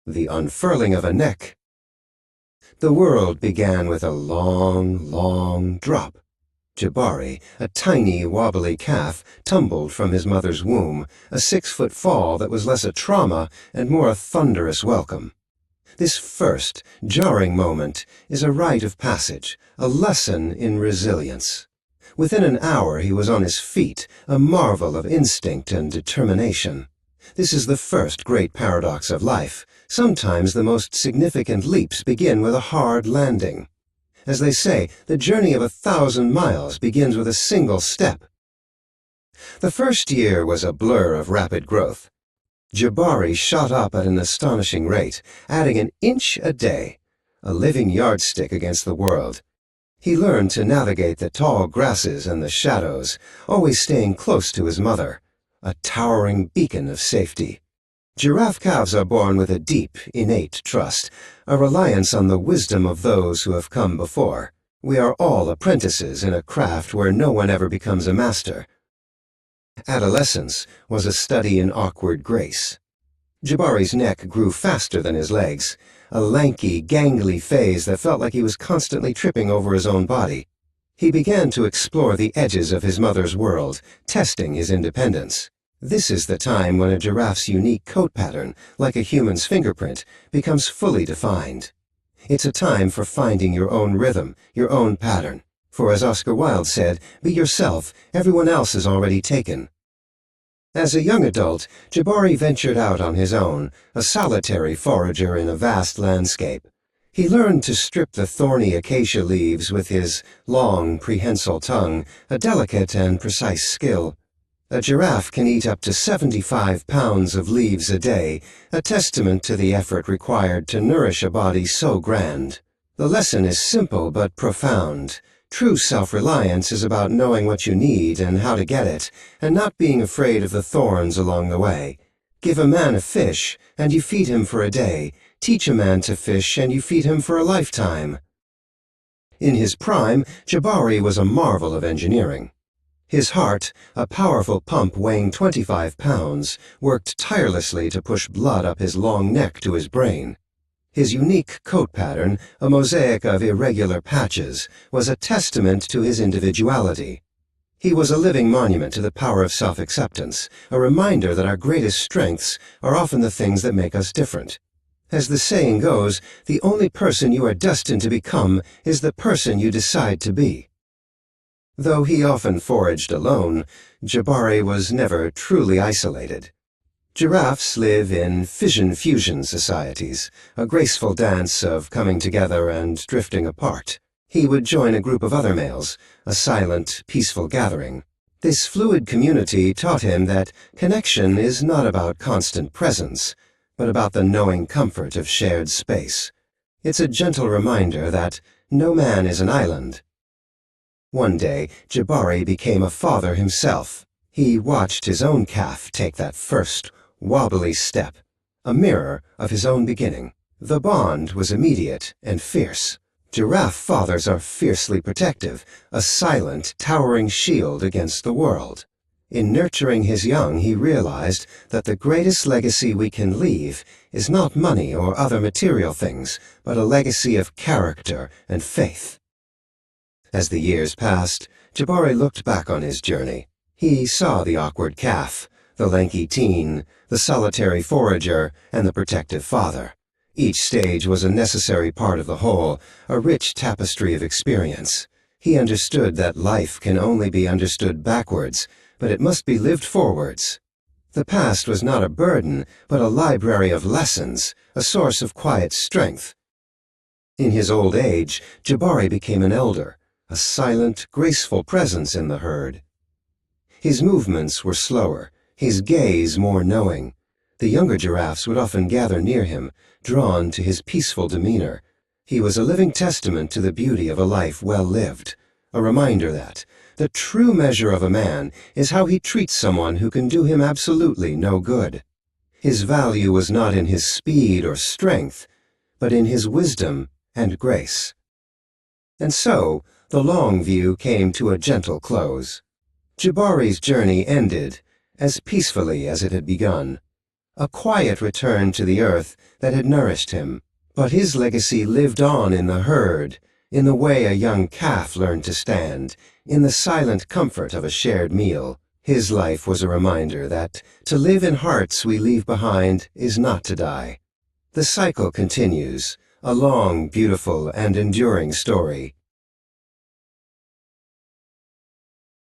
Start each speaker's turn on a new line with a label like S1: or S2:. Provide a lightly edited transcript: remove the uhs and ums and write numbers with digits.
S1: the unfurling of a neck. The world began with a long, long drop. Jabari, a tiny, wobbly calf, tumbled from his mother's womb, a 6-foot fall that was less a trauma and more a thunderous welcome. This first, jarring moment is a rite of passage, a lesson in resilience. Within an hour he was on his feet, a marvel of instinct and determination. This is the first great paradox of life. Sometimes the most significant leaps begin with a hard landing. As they say, the journey of 1,000 miles begins with a single step. The first year was a blur of rapid growth. Jabari shot up at an astonishing rate, adding an inch a day, a living yardstick against the world. He learned to navigate the tall grasses and the shadows, always staying close to his mother, a towering beacon of safety. Giraffe calves are born with a deep, innate trust, a reliance on the wisdom of those who have come before. We are all apprentices in a craft where no one ever becomes a master. Adolescence was a study in awkward grace. Jabari's neck grew faster than his legs, a lanky, gangly phase that felt like he was constantly tripping over his own body. He began to explore the edges of his mother's world, testing his independence. This is the time when a giraffe's unique coat pattern, like a human's fingerprint, becomes fully defined. It's a time for finding your own rhythm, your own pattern. For as Oscar Wilde said, be yourself, everyone else is already taken. As a young adult, Jabari ventured out on his own, a solitary forager in a vast landscape. He learned to strip the thorny acacia leaves with his long, prehensile tongue, a delicate and precise skill. A giraffe can eat up to 75 pounds of leaves a day, a testament to the effort required to nourish a body so grand. The lesson is simple but profound. True self-reliance is about knowing what you need and how to get it, and not being afraid of the thorns along the way. Give a man a fish, and you feed him for a day. Teach a man to fish, and you feed him for a lifetime. In his prime, Jabari was a marvel of engineering. His heart, a powerful pump weighing 25 pounds, worked tirelessly to push blood up his long neck to his brain. His unique coat pattern, a mosaic of irregular patches, was a testament to his individuality. He was a living monument to the power of self-acceptance, a reminder that our greatest strengths are often the things that make us different. As the saying goes, the only person you are destined to become is the person you decide to be. Though he often foraged alone, Jabari was never truly isolated. Giraffes live in fission-fusion societies, a graceful dance of coming together and drifting apart. He would join a group of other males, a silent, peaceful gathering. This fluid community taught him that connection is not about constant presence, but about the knowing comfort of shared space. It's a gentle reminder that no man is an island. One day, Jabari became a father himself. He watched his own calf take that first, wobbly step, a mirror of his own beginning. The bond was immediate and fierce. Giraffe fathers are fiercely protective, a silent, towering shield against the world. In nurturing his young, he realized that the greatest legacy we can leave is not money or other material things, but a legacy of character and faith. As the years passed, Jabari looked back on his journey. He saw the awkward calf, the lanky teen, the solitary forager, and the protective father. Each stage was a necessary part of the whole, a rich tapestry of experience. He understood that life can only be understood backwards, but it must be lived forwards. The past was not a burden, but a library of lessons, a source of quiet strength. In his old age, Jabari became an elder, a silent, graceful presence in the herd. His movements were slower, his gaze more knowing. The younger giraffes would often gather near him, drawn to his peaceful demeanor. He was a living testament to the beauty of a life well lived, a reminder that the true measure of a man is how he treats someone who can do him absolutely no good. His value was not in his speed or strength, but in his wisdom and grace. And so, the long view came to a gentle close. Jabari's journey ended as peacefully as it had begun. a quiet return to the earth that had nourished him. But his legacy lived on in the herd, in the way a young calf learned to stand, in the silent comfort of a shared meal. His life was a reminder that to live in hearts we leave behind is not to die. The cycle continues, a long, beautiful, and enduring story.